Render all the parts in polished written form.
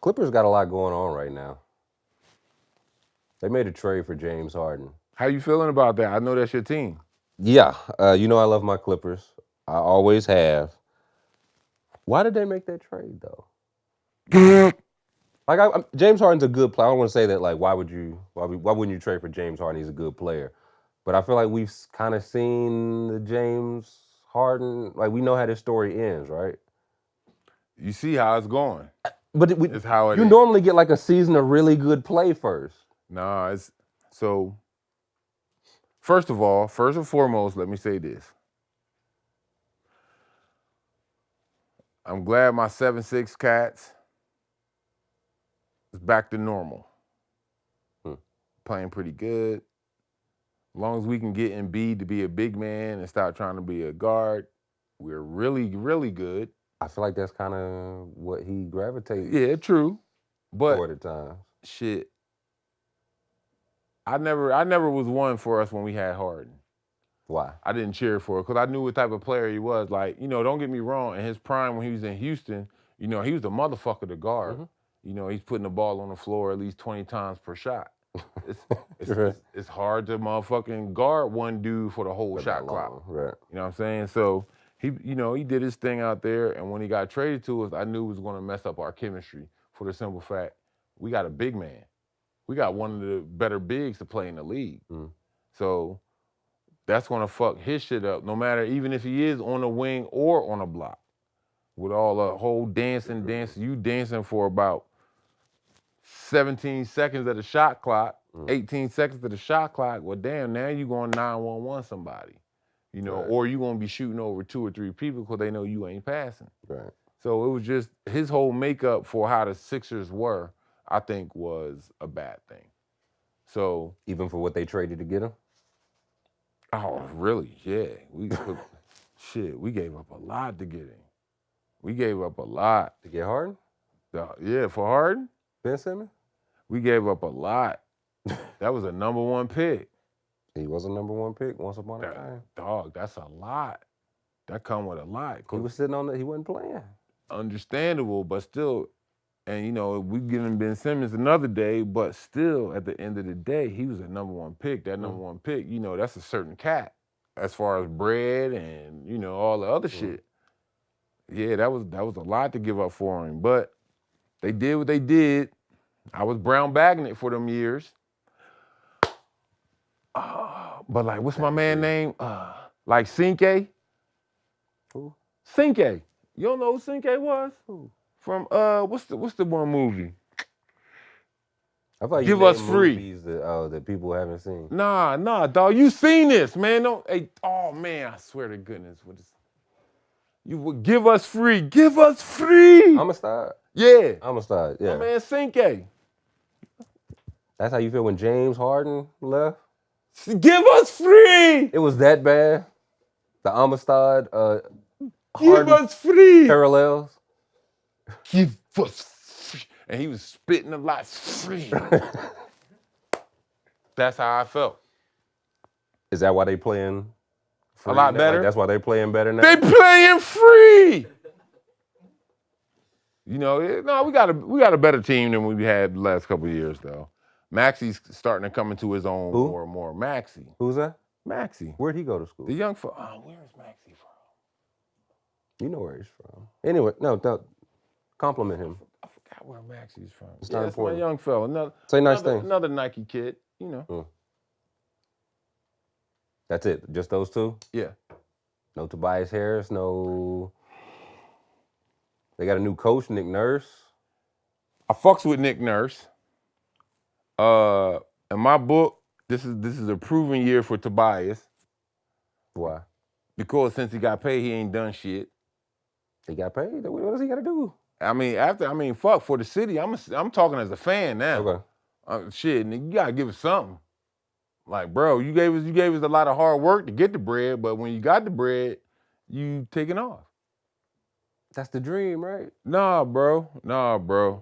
Clippers got a lot going on right now. They made a trade for James Harden. How you feeling about that? I know that's your team. Yeah, you know I love my Clippers. I always have. Why did they make that trade though? Like James Harden's a good player. I don't want to say that like why wouldn't you trade for James Harden? He's a good player, but I feel like we've kind of seen the James Harden. Like we know how this story ends, right? You see how it's going. But It's how it you is. normally get like a season of really good play first. Nah, it's so. First of all, first and foremost, let me say this. I'm glad my 7'6" cats is back to normal. Playing pretty good. As long as we can get Embiid to be a big man and stop trying to be a guard, we're really, really good. I feel like that's kind of what he gravitates. Yeah, true. But toward at times. Shit, I never was one for us when we had Harden. Why? I didn't cheer for it because I knew what type of player he was. Like, don't get me wrong. In his prime when he was in Houston, he was the motherfucker to guard. Mm-hmm. He's putting the ball on the floor at least 20 times per shot. It's hard to motherfucking guard one dude for the whole shot clock. Right. You know what I'm saying? So he did his thing out there, and when he got traded to us, I knew it was going to mess up our chemistry for the simple fact we got a big man. We got one of the better bigs to play in the league. So that's going to fuck his shit up, no matter, even if he is on the wing or on a block. With all the whole dancing, you dancing for about 17 seconds of the shot clock, 18 seconds of the shot clock. Well, damn, now you going 9-1-1 somebody, right. Or you going to be shooting over 2 or 3 people because they know you ain't passing. Right. So it was just his whole makeup for how the Sixers were, I think, was a bad thing. So even for what they traded to get him? Oh, really? Yeah. We gave up a lot to get him. We gave up a lot. To get Harden? Yeah, for Harden? Ben Simmons? We gave up a lot. That was a number 1 pick. He was a number 1 pick once upon a time. Dog, that's a lot. That come with a lot. He was sitting on it. He wasn't playing. Understandable, but still, and we giving Ben Simmons another day, but still, at the end of the day, he was a number 1 pick. That number 1 pick, that's a certain cap as far as bread and all the other shit. Yeah, that was a lot to give up for him, but they did what they did. I was brown bagging it for them years. But like, what's my man name? Like Cinque? Who? Cinque. You don't know who Cinque was? Who? From what's the one movie? I thought Give Us Free. Movies that people haven't seen. Nah, dog. You seen this, man? Oh man, I swear to goodness, you would Give Us Free. Give Us Free. Amistad. Yeah. Amistad. Yeah. My man Cinque. That's how you feel when James Harden left? Give Us Free. It was that bad. The Amistad. Give Us Free. Parallels. Give us free. And he was spitting a lot free. That's how I felt. Is that why they playing free a lot now? better? Like that's why they playing better now? They playing free. No, we got a better team than we had the last couple of years, though. Maxey's starting to come into his own more and more. Maxey. Who's that? Maxey. Where'd he go to school? The young fella. Where is Maxey from? You know where he's from. Anyway, no, compliment him. I forgot where Maxey's from. It's not important. My young fella. Say nice things. Another Nike kid, That's it? Just those two? Yeah. No Tobias Harris, no... They got a new coach, Nick Nurse. I fucks with Nick Nurse. In my book, this is a proven year for Tobias. Why? Because since he got paid, he ain't done shit. He got paid? What does he got to do? Fuck, for the city, I'm talking as a fan now. Okay. Shit, nigga, you gotta give us something. Like, bro, you gave us a lot of hard work to get the bread, but when you got the bread, you taking off. That's the dream, right? Nah, bro. The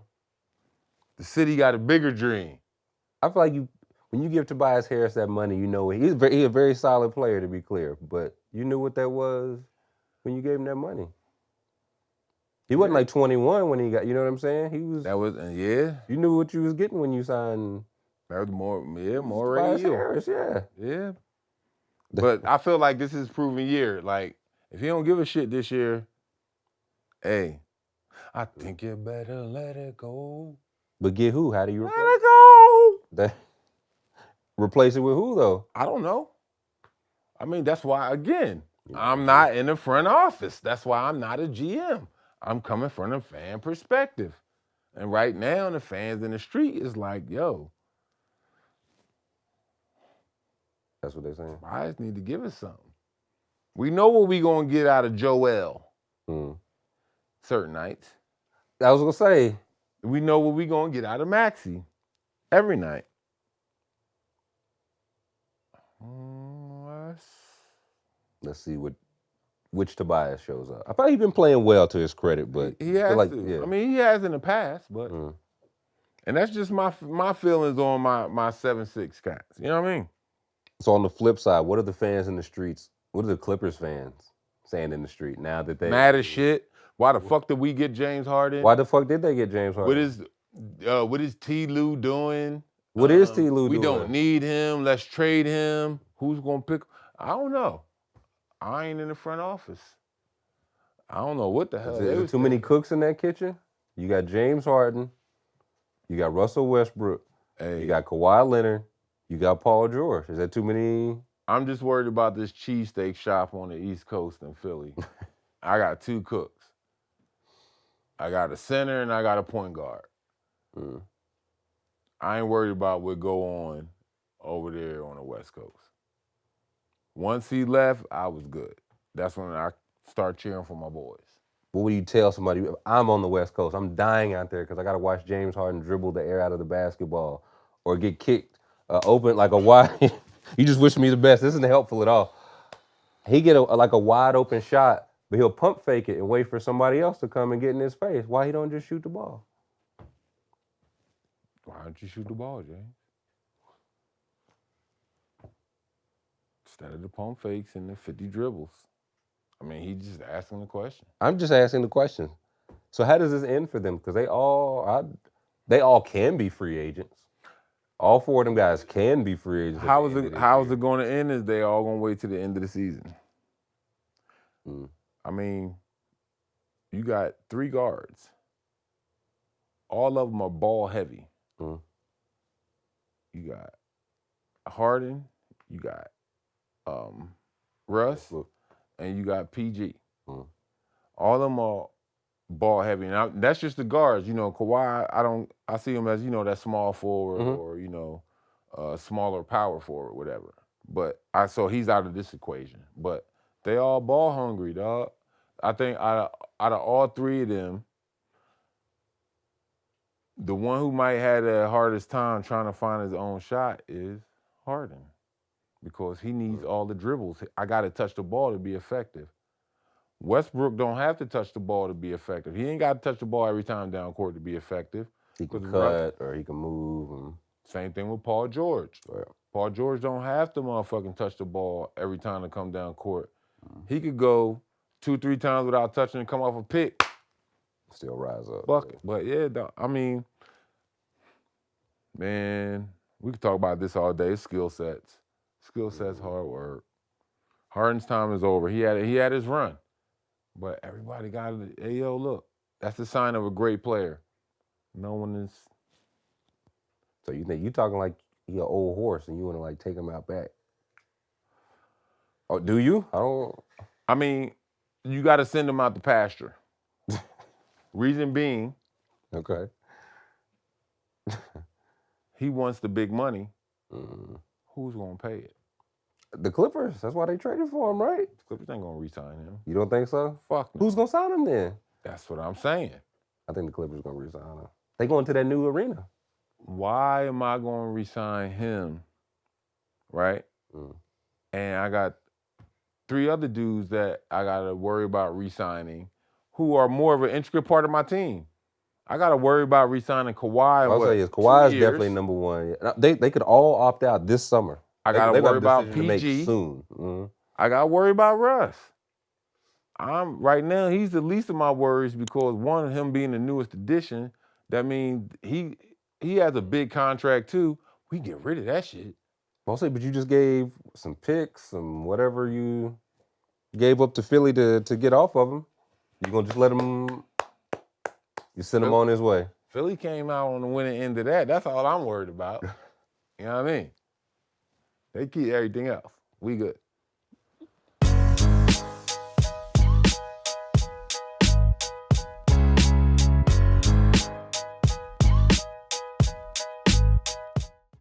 city got a bigger dream. I feel like when you give Tobias Harris that money, he's a very solid player, to be clear, but you knew what that was when you gave him that money. He wasn't like 21 when he got. You know what I'm saying? He was. That was yeah. You knew what you was getting when you signed. That was more Tobias radio. Harris, yeah. Yeah. But I feel like this is proven year. Like, if he don't give a shit this year, hey, I think you better let it go. But get who? How do you Let replace it go. that? Replace it with who though? I don't know. I mean, that's why, again, I'm not in the front office. That's why I'm not a GM. I'm coming from a fan perspective. And right now, the fans in the street is like, yo, That's what they're saying. Tobias need to give us something. We know what we gonna get out of Joel certain nights. I was gonna say. We know what we gonna get out of Maxey every night. Let's see which Tobias shows up. I thought he'd been playing well to his credit, but he has like, to. yeah. I mean, he has in the past, but and that's just my feelings on my 7-6 cats. You know what I mean? So on the flip side, what are the fans in the streets? What are the Clippers fans saying in the street now that they mad as shit? Why the fuck did we get James Harden? Why the fuck did they get James Harden? What is T. Lue doing? What is T. Lue doing? We don't need him. Let's trade him. Who's gonna pick? I don't know. I ain't in the front office. I don't know what the hell. Is there too many cooks in that kitchen? You got James Harden. You got Russell Westbrook. Hey. You got Kawhi Leonard. You got Paul George. Is that too many? I'm just worried about this cheesesteak shop on the East Coast in Philly. I got 2 cooks. I got a center and I got a point guard. I ain't worried about what go on over there on the West Coast. Once he left, I was good. That's when I start cheering for my boys. What would you tell somebody? I'm on the West Coast. I'm dying out there because I got to watch James Harden dribble the air out of the basketball or get kicked open like a wide. You just wish me the best. This isn't helpful at all. He get like a wide open shot, but he'll pump fake it and wait for somebody else to come and get in his face. Why he don't just shoot the ball? Why don't you shoot the ball, James? Instead of the pump fakes and the 50 dribbles. I mean, he's just asking the question. I'm just asking the question. So how does this end for them? Because they all can be free agents. All 4 of them guys can be free agents. How is it going to end? Is they all going to wait to the end of the season? I mean, you got 3 guards. All of them are ball heavy. You got Harden, you got Russ, and you got PG. All of them are ball heavy. Now that's just the guards. You know, Kawhi, I see him as, you know, that small forward or, you know, smaller power forward, whatever. But so he's out of this equation. But they all ball hungry, dog. I think out of all 3 of them, the one who might have the hardest time trying to find his own shot is Harden, because he needs all the dribbles. I got to touch the ball to be effective. Westbrook don't have to touch the ball to be effective. He ain't got to touch the ball every time down court to be effective. He can cut or he can move. Same thing with Paul George. Right. Paul George don't have to motherfucking touch the ball every time to come down court. He could go 2-3 times without touching and come off a pick. Still rise up. Bucket. But yeah, I mean, man, we could talk about this all day. Skill sets. Skill sets, hard work. Harden's time is over. He had his run. But everybody got it. Hey, yo, look. That's the sign of a great player. No one is. So you think you talking like he an old horse and you want to like take him out back? Oh, do you? I mean, you got to send him out the pasture. Reason being. Okay. He wants the big money. Who's going to pay it? The Clippers. That's why they traded for him, right? The Clippers ain't going to re-sign him. You don't think so? Fuck no. Who's going to sign him then? That's what I'm saying. I think the Clippers going to re-sign him. They going to that new arena. Why am I going to re-sign him, right? And I got 3 other dudes that I got to worry about re-signing who are more of an intricate part of my team. I got to worry about re-signing Kawhi. I'll say is Kawhi is definitely number 1. They could all opt out this summer. I got to worry about PG PG. soon. I got to worry about Russ. Right now, he's the least of my worries because one, him being the newest addition, that means he has a big contract too. We get rid of that shit. Mostly, but you just gave some picks, some whatever you gave up to Philly to get off of him. You gonna just let him? You send him on his way. Philly came out on the winning end of that. That's all I'm worried about. You know what I mean? They keep everything else. We good.